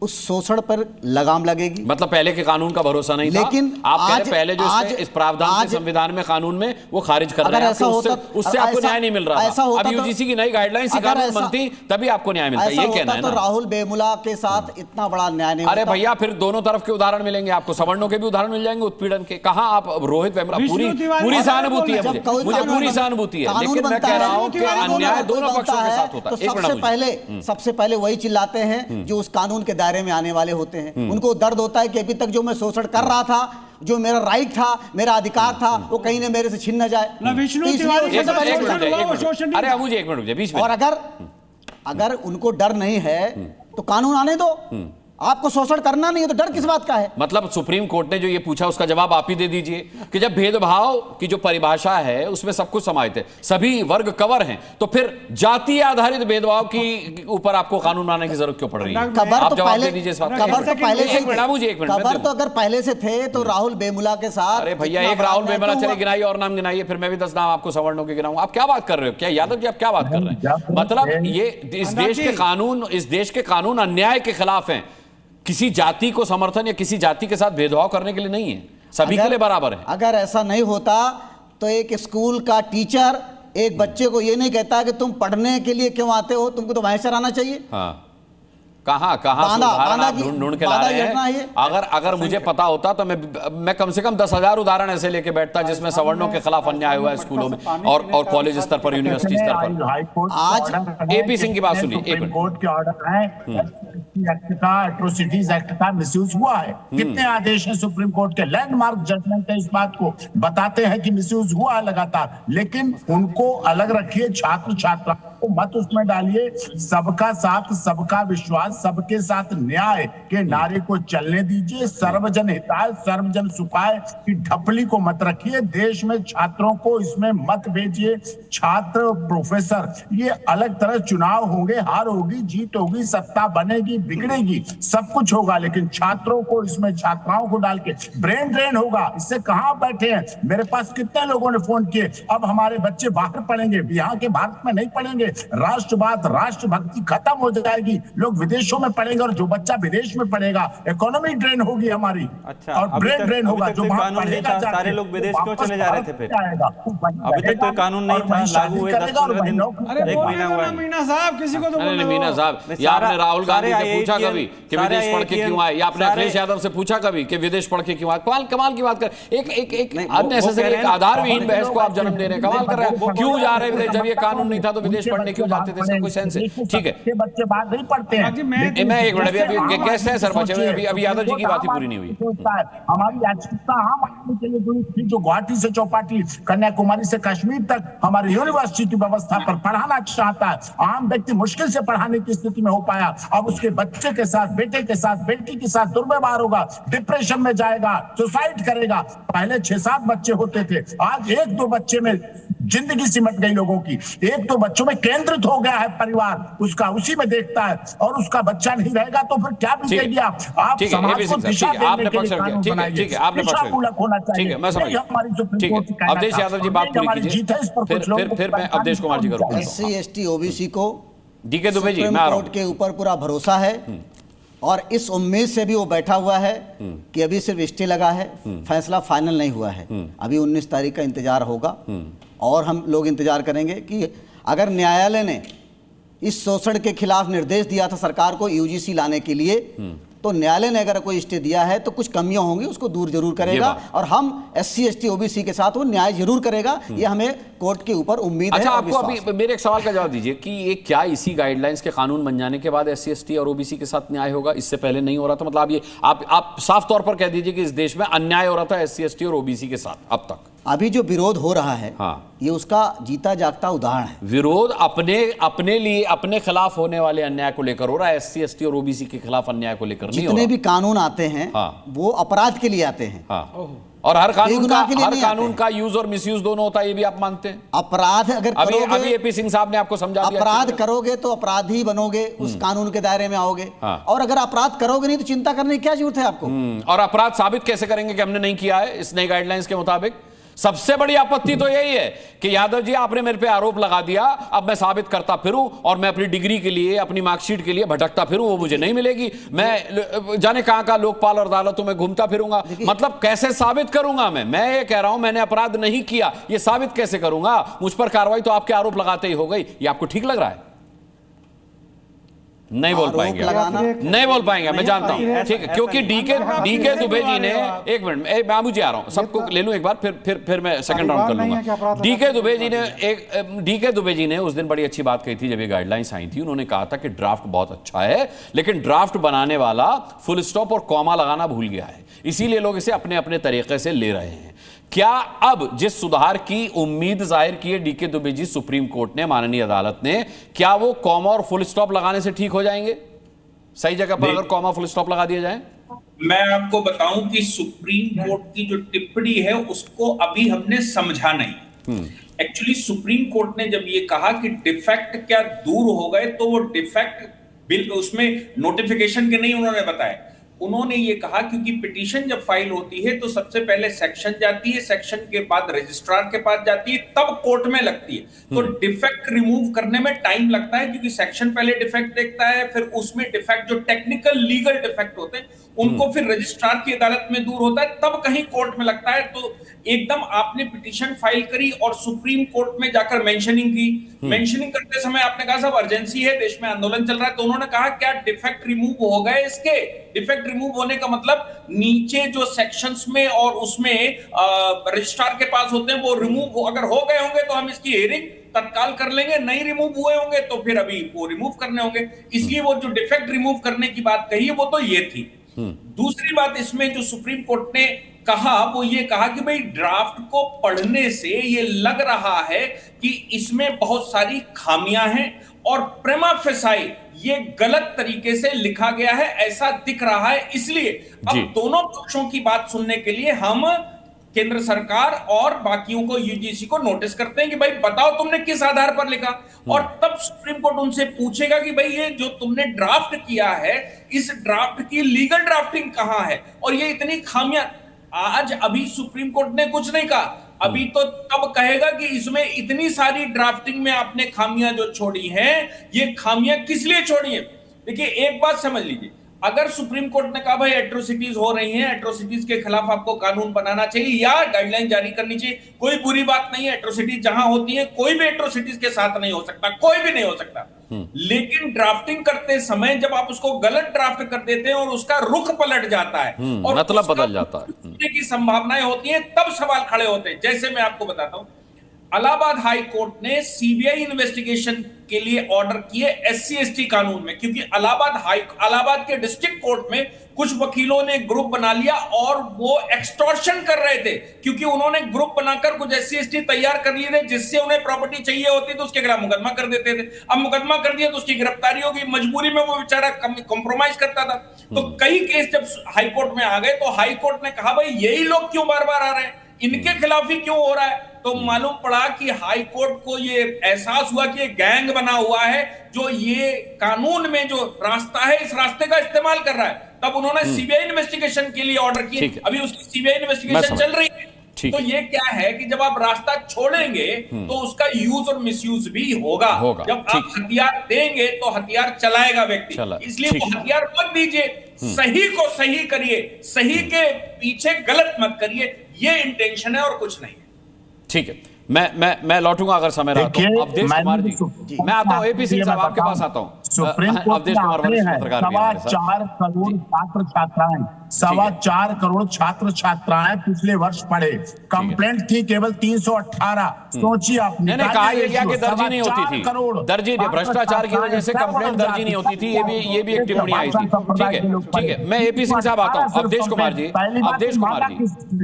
उस शोषण पर लगाम लगेगी। मतलब पहले के कानून का भरोसा नहीं था, लेकिन आप कह रहे आज, पहले जो आज, इस प्रावधान के संविधान में कानून में वो खारिज कर रहे हैं, उससे आपको न्याय नहीं मिल रहा था। अब यूजीसी की नई गाइडलाइंस कानून बनती तभी आपको न्याय मिलता है, ये कहना है तो ना। राहुल वेमुला के साथ इतना बड़ा न्याय नहीं। अरे भैया फिर दोनों तरफ के उदाहरण मिलेंगे आपको, सवर्णों के भी उदाहरण मिल जाएंगे, उत्पीड़न के। कहाँ आप रोहित वेमुला, पूरी सहानुभूति है मुझे पूरी सहानुभूति है, लेकिन मैं कह रहा हूँ कि अन्याय दोनों पक्षों के साथ होता है। सबसे पहले वही चिल्लाते हैं जो उस कानून के दायरे में आने वाले होते हैं। उनको दर्द होता है कि अभी तक जो मैं शोषण कर रहा था, जो मेरा राइट था, मेरा अधिकार था, वो कहीं ने मेरे से छीन न जाए। अरे मुझे एक मिनट बीच में। और अगर उनको डर नहीं है तो कानून आने दो, आपको शोषण करना नहीं है तो डर किस बात का है? मतलब सुप्रीम कोर्ट ने जो ये पूछा उसका जवाब आप ही दे दीजिए कि जब भेदभाव की जो परिभाषा है उसमें सब कुछ समाहित है, सभी वर्ग कवर हैं, तो फिर जातीय आधारित भेदभाव की ऊपर आपको कानून बनाने की जरूरत क्यों पड़ रही है? आप जवाब दे दीजिए इस बात का। कवर तो पहले से मुझे एक मिनट, कवर तो अगर पहले से थे तो राहुल वेमुला के साथ। अरे भैया एक राहुल वेमुला चले गिनाइए और नाम गिनाइए, फिर मैं भी 10 नाम आपको सवर्णों के गिनाऊं। आप क्या बात कर रहे हो? क्या यादव जी आप क्या बात कर रहे हैं? मतलब ये इस देश के कानून अन्याय के खिलाफ हैं, किसी जाति को समर्थन या किसी जाति के साथ भेदभाव करने के लिए नहीं है, सभी के लिए बराबर है। अगर ऐसा नहीं होता तो एक स्कूल का टीचर एक बच्चे को ये नहीं कहता कि तुम पढ़ने के लिए क्यों आते हो, तुमको तो वहीं से आना चाहिए। हाँ। कहाँ ढूंढ के ला रहे हैं। अगर मुझे पता होता तो मैं कम से कम 10,000 उदाहरण ऐसे लेके बैठता जिसमें सवर्णों के खिलाफ अन्याय हुआ है स्कूलों में और कॉलेज स्तर पर, यूनिवर्सिटी स्तर पर। आज एपी सिंह की बात सुनिए, एक मिनट। कोर्ट के ऑर्डर है, एक्ट का, एट्रोसिटीज एक्ट का मिसयूज हुआ है। कितने आदेश हैं सुप्रीम कोर्ट के, लैंडमार्क जजमेंट है, इस बात को बताते हैं कि मिसयूज हुआ है लगातार। लेकिन उनको अलग रखिए, छात्र छात्रा को मत उसमें डालिए। सबका साथ सबका विश्वास, सबके साथ न्याय के नारे को चलने दीजिए। सर्वजन हिताय सर्वजन सुखाय की ढपली को मत रखिए। देश में छात्रों को इसमें मत भेजिए। छात्र प्रोफेसर ये अलग तरह चुनाव होंगे, हार होगी जीत होगी, सत्ता बनेगी बिगड़ेगी, सब कुछ होगा, लेकिन छात्रों को इसमें, छात्राओं को डाल के ब्रेन ड्रेन होगा। इससे कहां बैठे हैं? मेरे पास कितने लोगों ने फोन किए, अब हमारे बच्चे बाहर पढ़ेंगे, यहाँ के भारत में नहीं पढ़ेंगे, राष्ट्रवाद राष्ट्रभक्ति खत्म हो जाएगी, लोग विदेशों में पढ़ेंगे और जो बच्चा विदेश में पढ़ेगा इकोनॉमी ड्रेन होगी हमारी। अच्छा, और ब्रेन ड्रेन होगा। जो कानून नहीं था, सारे लोग विदेश क्यों चले जा रहे थे फिर? अभी तक तो कानून नहीं था, लागू हुए 10-15 दिन, एक महीना हुआ है। मीना साहब किसी को तो मीना साहब, या आपने राहुल गांधी से पूछा कभी कि विदेश पढ़ के क्यों आए, या आपने अखिलेश यादव से पूछा कभी कि विदेश पढ़ के क्यों आए? कमाल की बात कर, एक अननेसेसरी, एक आधारविहीन बहस को आप जन्म दे रहे हैं। कमाल कर रहे हैं, क्यों जा रहे विदेश? जब ये कानून नहीं था तो विदेश पढ़ने क्यों जाते थे? सब कोई सेंस है, ठीक है। बच्चे बाहर नहीं पढ़ते हैं। मैं एक मिनट, अभी गेस्ट है सर, बचे अभी यादव जी की बात ही पूरी नहीं हुई। हमारी याचिका आम आदमी के लिए जुड़ी थी, जो गुवाहाटी से चौपाटी, कन्याकुमारी से कश्मीर तक हमारी यूनिवर्सिटी की व्यवस्था पर पढ़ाना चाहता है। आम व्यक्ति मुश्किल से पढ़ाने की स्थिति में हो पाया, अब उसके बच्चे के साथ, बेटे के साथ, बेटी के साथ दुर्व्यवहार होगा, डिप्रेशन में जाएगा, सुसाइड करेगा। पहले 6-7 बच्चे होते थे, आज 1-2 बच्चे में जिंदगी सिमट गई लोगों की। 1-2 बच्चों में केंद्रित हो गया है परिवार, उसका उसी में देखता है, और उसका बच्चा नहीं रहेगा तो फिर क्या बीतेगी? आप समाज को दिशा देने के लिए कानून बनाइए, दिशामूलक होना चाहिए। हमारी सुप्रीम कोर्ट की अवधेश यादव जी बात पूरी कीजिए, फिर मैं अवधेश कुमार जी करूंगा। SC ST OBC को DK Dubey ji, supreme court के ऊपर पूरा भरोसा है और इस उम्मीद से भी वो बैठा हुआ है कि अभी सिर्फ स्टे लगा है, फैसला फाइनल नहीं हुआ है। अभी 19 तारीख का इंतजार होगा और हम लोग इंतजार करेंगे कि अगर न्यायालय ने इस शोषण के खिलाफ निर्देश दिया था सरकार को UGC लाने के लिए, तो न्यायालय ने अगर कोई स्टे दिया है तो कुछ कमियां होंगी, उसको दूर जरूर करेगा और हम SC ST OBC के साथ वो न्याय जरूर करेगा। ये हमें कोर्ट के ऊपर उम्मीद है। अच्छा, आपको अभी मेरे एक सवाल का जवाब दीजिए कि ये क्या इसी गाइडलाइंस के कानून बन जाने के बाद SC ST और OBC के साथ न्याय होगा? इससे पहले नहीं हो रहा था? मतलब ये आप साफ तौर पर कह दीजिए कि इस देश में अन्याय हो रहा था SC ST और OBC के साथ अब तक। अभी जो विरोध हो रहा है, हाँ, ये उसका जीता जागता उदाहरण है। विरोध अपने लिए, अपने खिलाफ होने वाले अन्याय को लेकर हो रहा है, SC ST और OBC के खिलाफ अन्याय को लेकर नहीं हो रहा। जितने भी कानून आते हैं, हाँ, वो अपराध के लिए आते हैं। हाँ, और हर कानून का यूज और मिसयूज दोनों होता है, ये भी आप मानते हैं? अपराध अगर अभी एपी सिंह साहब ने आपको समझा दिया, अपराध करोगे तो अपराधी बनोगे, उस कानून के दायरे में आओगे। और अगर अपराध करोगे नहीं तो चिंता करने की क्या जरूरत है आपको? और अपराध साबित कैसे करेंगे कि हमने नहीं किया है इस नई गाइडलाइंस के मुताबिक? सबसे बड़ी आपत्ति तो यही है कि यादव जी आपने मेरे पे आरोप लगा दिया, अब मैं साबित करता फिरूं और मैं अपनी डिग्री के लिए, अपनी मार्कशीट के लिए भटकता फिरूं, वो मुझे नहीं मिलेगी, मैं जाने कहां का लोकपाल और अदालतों में घूमता फिरूंगा। मतलब कैसे साबित करूंगा? मैं ये कह रहा हूं मैंने अपराध नहीं किया, ये साबित कैसे करूंगा? मुझ पर कार्रवाई तो आपके आरोप लगाते ही हो गई। ये आपको ठीक लग रहा है? नहीं बोल पाएंगे, नहीं बोल पाएंगे, मैं जानता हूं, ठीक है, क्योंकि डीके दुबे जी ने, एक मिनट मैं मुझे आ रहा हूं, सबको ले लूं एक बार, फिर मैं सेकंड राउंड कर लूंगा। डीके दुबे जी ने उस दिन बड़ी अच्छी बात कही थी जब ये गाइडलाइंस आई थी। उन्होंने कहा था कि ड्राफ्ट बहुत अच्छा है, लेकिन ड्राफ्ट बनाने वाला फुल स्टॉप और कॉमा लगाना भूल गया है, इसीलिए लोग इसे अपने अपने तरीके से ले रहे हैं। क्या अब जिस सुधार की उम्मीद जाहिर की है DK Dubey ji supreme court ने, माननीय अदालत ने, क्या वो कॉमा और फुल स्टॉप लगाने से ठीक हो जाएंगे? सही जगह पर अगर कॉमा फुल स्टॉप लगा दिया जाए? मैं आपको बताऊं कि सुप्रीम कोर्ट की जो टिप्पणी है उसको अभी हमने समझा नहीं। एक्चुअली सुप्रीम कोर्ट ने जब ये कहा कि डिफेक्ट क्या दूर हो गए, तो वो डिफेक्ट बिल उसमें नोटिफिकेशन के नहीं उन्होंने बताया। उन्होंने ये कहा क्योंकि पिटीशन जब फाइल होती है तो सबसे पहले सेक्शन जाती है, सेक्शन के बाद रजिस्ट्रार के पास जाती है, तब कोर्ट में लगती है। तो डिफेक्ट रिमूव करने में टाइम लगता है, क्योंकि सेक्शन पहले डिफेक्ट देखता है, फिर उसमें डिफेक्ट जो टेक्निकल लीगल डिफेक्ट होते हैं उनको फिर रजिस्ट्रार की अदालत में दूर होता है, तब कहीं कोर्ट में लगता है। तो एकदम आपने पिटीशन फाइल करी और सुप्रीम कोर्ट में जाकर मेंशनिंग की, मेंशनिंग करते समय आपने कहा साहब अर्जेंसी है, देश में आंदोलन चल रहा है, तो उन्होंने कहा क्या डिफेक्ट रिमूव हो गए इसके? डिफेक्ट रिमूव होने का मतलब नीचे जो सेक्शंस में और उसमें रजिस्ट्रार के पास होते हैं वो रिमूव अगर हो गए होंगे तो हम इसकी हियरिंग तत्काल कर लेंगे, नहीं रिमूव हुए होंगे तो फिर अभी वो रिमूव करने होंगे। इसलिए वो जो डिफेक्ट रिमूव करने की बात कही है वो तो ये थी। दूसरी बात इसमें जो सुप्रीम कोर्ट ने कहा वो ये कहा कि भाई ड्राफ्ट को पढ़ने से ये लग रहा है कि इसमें बहुत सारी खामियां हैं और प्रेमा फेसाई ये गलत तरीके से लिखा गया है, ऐसा दिख रहा है। इसलिए अब दोनों पक्षों की बात सुनने के लिए हम केंद्र सरकार और बाकियों को, यूजीसी को नोटिस करते हैं कि भाई बताओ तुमने किस आधार पर लिखा, और तब सुप्रीम कोर्ट उनसे पूछेगा कि भाई ये जो तुमने ड्राफ्ट किया है इस ड्राफ्ट की लीगल ड्राफ्टिंग कहां है, और ये इतनी खामियां। आज अभी सुप्रीम कोर्ट ने कुछ नहीं कहा, अभी तो तब कहेगा कि इसमें इतनी सारी ड्राफ्टिंग में आपने खामियां जो छोड़ी हैं, ये खामियां किस लिए छोड़ी हैं। देखिए एक बात समझ लीजिए, अगर सुप्रीम कोर्ट ने कहा भाई एट्रोसिटीज हो रही हैं, एट्रोसिटीज के खिलाफ आपको कानून बनाना चाहिए या गाइडलाइन जारी करनी चाहिए, कोई बुरी बात नहीं है। एट्रोसिटीज जहां होती है कोई भी एट्रोसिटीज के साथ नहीं हो सकता, कोई भी नहीं हो सकता। लेकिन ड्राफ्टिंग करते समय जब आप उसको गलत ड्राफ्ट कर देते हैं और उसका रुख पलट जाता है और मतलब बदल जाता है की संभावनाएं होती हैं, तब सवाल खड़े होते हैं। जैसे मैं आपको बताता हूं, इलाहाबाद हाई कोर्ट ने सीबीआई इन्वेस्टिगेशन के लिए ऑर्डर किए SC/ST कानून में, क्योंकि इलाहाबाद के डिस्ट्रिक्ट कोर्ट में कुछ वकीलों ने ग्रुप बना लिया और वो एक्सटॉर्शन कर रहे थे, क्योंकि उन्होंने ग्रुप बनाकर कुछ SC/ST तैयार कर लिए थे जिससे उन्हें प्रॉपर्टी चाहिए होती तो उसके खिलाफ मुकदमा कर देते थे। अब मुकदमा कर दिया तो उसकी गिरफ्तारी होगी, मजबूरी में वो बेचारा कॉम्प्रोमाइज करता था। तो कई केस जब हाई कोर्ट में आ गए तो हाई कोर्ट ने कहा भाई यही लोग क्यों बार बार आ रहे हैं, इनके खिलाफ ही क्यों हो रहा है। तो मालूम पड़ा कि हाई कोर्ट को ये एहसास हुआ कि ये गैंग बना हुआ है जो ये कानून में जो रास्ता है इस रास्ते का इस्तेमाल कर रहा है। तब उन्होंने सीबीआई इन्वेस्टिगेशन के लिए ऑर्डर किया, अभी उसकी सीबीआई इन्वेस्टिगेशन चल रही है। तो ये क्या है कि जब आप रास्ता छोड़ेंगे तो उसका यूज और मिसयूज भी होगा। जब आप हथियार देंगे तो हथियार चलाएगा व्यक्ति, इसलिए वो हथियार मत दीजिए, सही को सही करिए, सही के पीछे गलत मत करिए, ये इंटेंशन है और कुछ नहीं। ठीक है, मैं लौटूंगा अगर समय रहा तो। अवधेश कुमार जी, मैं आता हूं AP सिंह साहब आपके पास आता हूं। सुप्रीम कोर्ट में आते हैं 4.25 करोड़ छात्र छात्राएं, 4.25 करोड़ छात्र छात्राएं पिछले वर्ष पढ़े, कंप्लेंट थी केवल 318। सोचिए आप, मैंने कहा ये क्या कि दर्जी नहीं होती थी, दर्जी भ्रष्टाचार की वजह से कंप्लेंट दर्जी नहीं होती थी, ये भी एक टिप्पणी आई थी। ठीक है, मैं AP सिंह साहब आता हूं। अवधेश कुमार जी,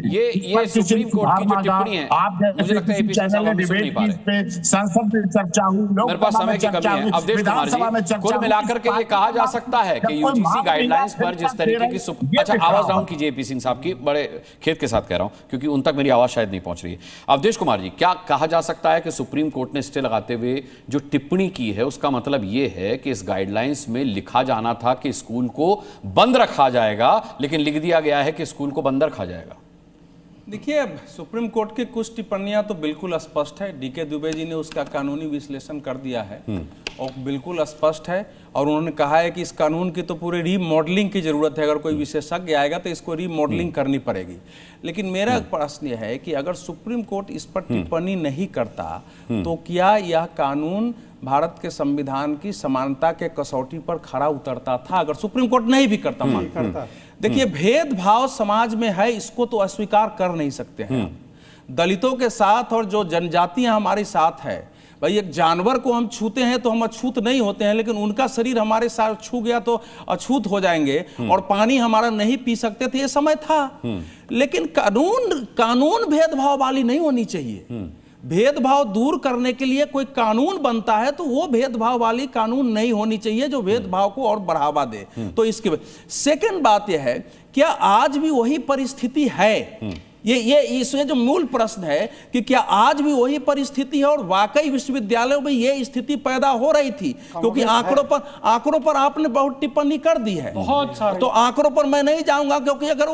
ये सुप्रीम कोर्ट की जो टिप्पणी है, मुझे लगता है AP सिंह साहब हम सुन नहीं पा रहे, संसद में चर्चा हुई, मेरे पास समय की कमी है। अवधेश कुमार जी, कुल मिलाकर के ये कहा जा सकता है कि यूजीसी गाइडलाइंस पर जिस तरीके की अच्छा आवाज डाउन कीजिए AP सिंह साहब की, बड़े खेद के साथ कह रहा हूं क्योंकि उन तक मेरी आवाज शायद नहीं पहुंच रही है। अवधेश कुमार जी, क्या कहा जा सकता है कि सुप्रीम कोर्ट ने स्टे लगाते हुए जो टिप्पणी की है उसका मतलब यह है कि इस गाइडलाइंस में लिखा जाना था कि स्कूल को बंद रखा जाएगा, लेकिन लिख दिया गया है कि स्कूल को बंद रखा जाएगा? देखिए, सुप्रीम कोर्ट की कुछ टिप्पणियां तो बिल्कुल स्पष्ट है। डीके दुबे जी ने उसका कानूनी विश्लेषण कर दिया है और बिल्कुल स्पष्ट है, और उन्होंने कहा है कि इस कानून की तो पूरी रीमॉडलिंग की जरूरत है। अगर कोई विशेषज्ञ आएगा तो इसको रीमॉडलिंग करनी पड़ेगी। लेकिन मेरा प्रश्न यह है कि अगर सुप्रीम कोर्ट इस पर टिप्पणी नहीं करता तो क्या यह कानून भारत के संविधान की समानता के कसौटी पर खरा उतरता था? अगर सुप्रीम कोर्ट नहीं भी करता देखिए, भेदभाव समाज में है, इसको तो अस्वीकार कर नहीं सकते हैं। दलितों के साथ और जो जनजातियां हमारे साथ है, भाई एक जानवर को हम छूते हैं तो हम अछूत नहीं होते हैं, लेकिन उनका शरीर हमारे साथ छू गया तो अछूत हो जाएंगे, और पानी हमारा नहीं पी सकते थे, ये समय था। लेकिन कानून भेदभाव वाली नहीं होनी चाहिए। भेदभाव दूर करने के लिए कोई कानून बनता है तो वो भेदभाव वाली कानून नहीं होनी चाहिए जो भेदभाव को और बढ़ावा दे। तो इसके सेकंड बात यह है, क्या आज भी वही परिस्थिति है? ये इसमें जो मूल प्रश्न है कि क्या आज भी वही परिस्थिति है, और वाकई विश्वविद्यालयों में ये स्थिति पैदा हो रही थी? क्योंकि आंकड़ों पर आपने बहुत टिप्पणी कर दी है, बहुत सारे। तो आंकड़ों पर मैं नहीं जाऊंगा, क्योंकि अगर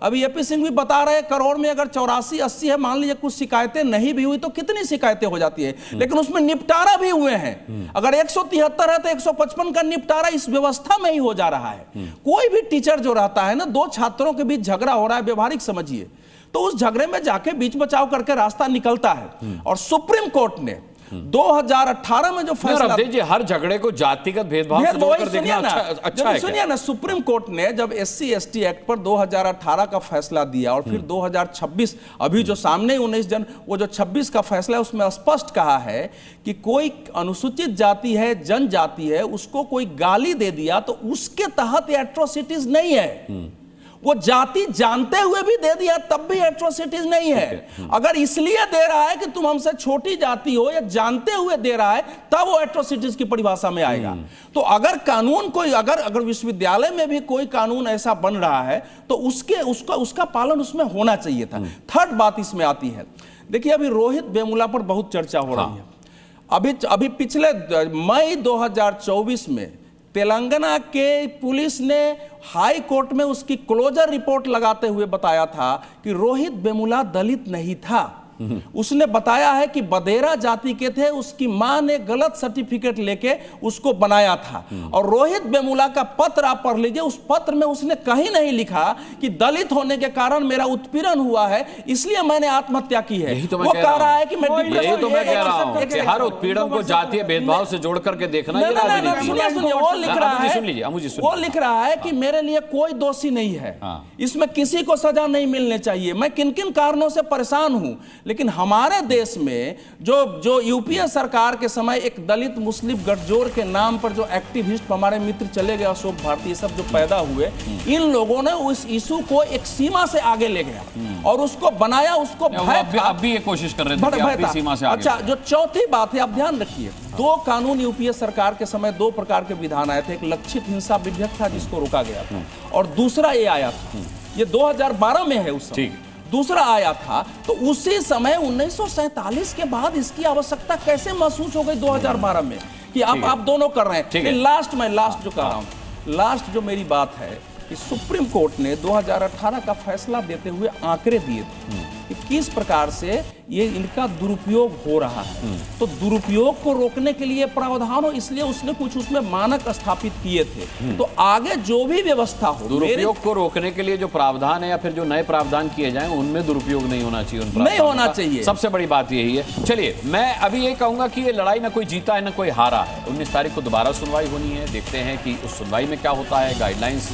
अभी एपी सिंह भी बता रहे हैं, करोड़ में अगर 84-80 है, मान लीजिए कुछ शिकायतें नहीं भी हुई तो कितनी शिकायतें हो जाती है, लेकिन उसमें निपटारा भी हुए हैं। अगर 173 है तो 155 का निपटारा इस व्यवस्था में ही हो जा रहा है। कोई भी टीचर जो रहता है ना, दो छात्रों के बीच झगड़ा हो रहा है, व्यवहारिक समझिए, तो उस झगड़े में जाके बीच बचाव करके रास्ता निकलता है। और सुप्रीम कोर्ट ने 2018 में जो फैसला, देखिए हर झगड़े को जातिगत भेदभाव से जोड़कर देखना अच्छा है। सुनिए ना, सुप्रीम कोर्ट ने जब SC/ST एक्ट पर 2018 का फैसला दिया और फिर 2026 अभी जो सामने 19 जो 26 का फैसला है, उसमें स्पष्ट कहा है कि कोई अनुसूचित जाति है, जनजाति है, उसको कोई गाली दे दिया तो उसके तहत एट्रोसिटीज नहीं है। वो जाति जानते हुए भी दे दिया तब भी एट्रोसिटीज नहीं है। अगर इसलिए दे रहा है कि तुम हमसे छोटी जाति हो, या जानते हुए दे रहा है, तब वो एट्रोसिटीज की परिभाषा में आएगा। तो अगर कानून कोई अगर विश्वविद्यालय में भी कोई कानून ऐसा बन रहा है तो उसका पालन उसमें होना चाहिए था। थर्ड बात इसमें आती है, देखिए अभी रोहित वेमुला पर बहुत चर्चा हो रही है। अभी पिछले मई 2024 में तेलंगाना के पुलिस ने हाई कोर्ट में उसकी क्लोजर रिपोर्ट लगाते हुए बताया था कि रोहित वेमुला दलित नहीं था। उसने बताया है कि बदेरा जाति के थे, उसकी मां ने गलत सर्टिफिकेट लेके उसको बनाया था। और रोहित वेमुला का पत्र आप पढ़ लीजिए, उस पत्र में उसने कहीं नहीं लिखा कि दलित होने के कारण मेरा उत्पीड़न हुआ है इसलिए मैंने आत्महत्या की है। वो कह रहा है कि मैं यही तो मैं कह रहा हूं कि हर उत्पीड़न को जातीय भेदभाव से जोड़ करके देखना ये राजनीति है। सुनिए, वो लिख रहा है कि मेरे लिए कोई दोषी नहीं है, इसमें किसी को सजा नहीं मिलने चाहिए, मैं किन किन कारणों से परेशान हूं। लेकिन हमारे देश में जो यूपीए सरकार के समय एक दलित मुस्लिम गठजोड़ के नाम पर जो एक्टिविस्ट हमारे मित्र चले गए, अशोक भारती, सब जो पैदा हुए, इन लोगों ने उस इशू को एक सीमा से आगे ले गया और उसको बनाया, उसको अब भी ये कोशिश कर रहे थे कि सीमा से आगे। अच्छा, जो चौथी बात है, आप ध्यान रखिए, दो कानून यूपीए सरकार के समय दो प्रकार के विधान आए थे। एक लक्षित हिंसा विधेयक था जिसको रोका गया था, और दूसरा ये आया था, ये 2012 में है उस समय, दूसरा आया था। तो उसी समय 1947 के बाद इसकी आवश्यकता कैसे महसूस हो गई 2012 में कि आप दोनों कर रहे हैं। लास्ट जो कर रहा हूं, लास्ट जो मेरी बात है कि सुप्रीम कोर्ट ने 2018 का फैसला देते हुए आंकड़े दिए थे कि किस प्रकार से ये इनका दुरुपयोग हो रहा है। तो दुरुपयोग को रोकने के लिए प्रावधान हो, इसलिए उसने कुछ उसमें मानक स्थापित किए थे। तो आगे जो भी व्यवस्था हो, दुरुपयोग को रोकने के लिए जो प्रावधान है या फिर जो नए प्रावधान किए जाएं उनमें दुरुपयोग नहीं होना चाहिए, नहीं होना चाहिए। सबसे बड़ी बात यही है। चलिए, मैं अभी ये कहूंगा कि ये लड़ाई ना कोई जीता है ना कोई हारा है। 19 तारीख को दोबारा सुनवाई होनी है, देखते हैं कि उस सुनवाई में क्या होता है। गाइडलाइंस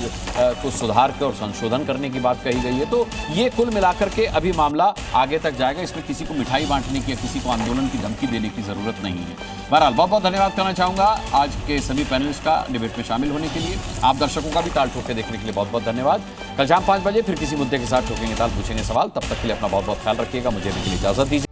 को सुधार कर और संशोधन करने की बात कही गई है। तो ये कुल मिलाकर के अभी मामला आगे तक जाएगा। इसमें किसी को मिठाई बांटने की या किसी को आंदोलन की धमकी देने की जरूरत नहीं है। बहरहाल बहुत बहुत धन्यवाद करना चाहूंगा आज के सभी पैनलिस्ट का डिबेट में शामिल होने के लिए। आप दर्शकों का भी ताल ठोक के देखने के लिए बहुत बहुत धन्यवाद। कल शाम 5 बजे फिर किसी मुद्दे के साथ ठोकेंगे ताल, पूछेंगे सवाल। तब तक के लिए अपना बहुत बहुत ख्याल रखिएगा। मुझे भी इजाजत दीजिए।